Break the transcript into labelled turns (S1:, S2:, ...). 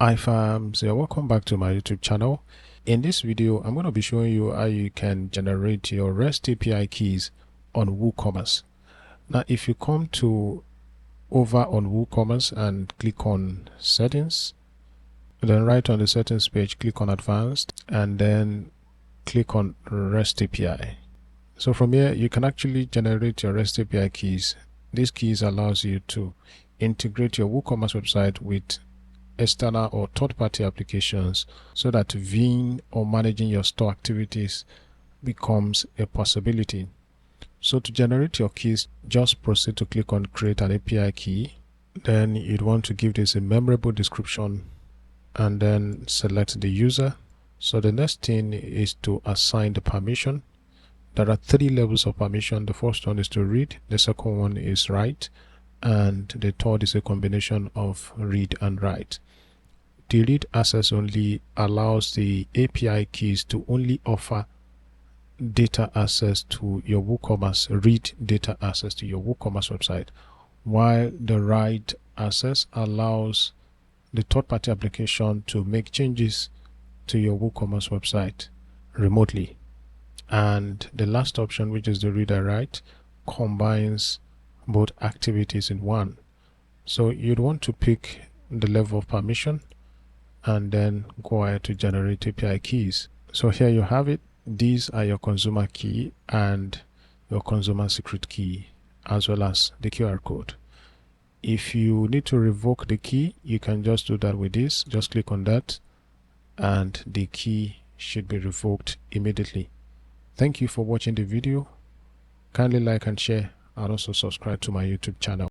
S1: Hi fams, welcome back to my YouTube channel. In this video, I'm going to be showing you how you can generate your REST API keys on WooCommerce. Now, if you come to over on WooCommerce and click on settings, then right on the settings page, click on advanced and then click on REST API. So from here, you can actually generate your REST API keys. These keys allows you to integrate your WooCommerce website with external or third-party applications so that viewing or managing your store activities becomes a possibility. So to generate your keys, just proceed to click on create an API key. Then you'd want to give this a memorable description and then select the user. So the next thing is to assign the permission. There are 3 levels of permission. The first one is to read, the second one is write, and the third is a combination of read and write. The read access only allows the API keys to only offer data access to your WooCommerce, read data access to your WooCommerce website, while the write access allows the third-party application to make changes to your WooCommerce website remotely. And the last option, which is the read and write, combines both activities in one. So you'd want to pick the level of permission and then go ahead to generate API keys. So here you have it. These are your consumer key and your consumer secret key, as well as the QR code. If you need to revoke the key, you can just do that with this. Just click on that and the key should be revoked immediately. Thank you for watching the video. Kindly like and share and also subscribe to my YouTube channel.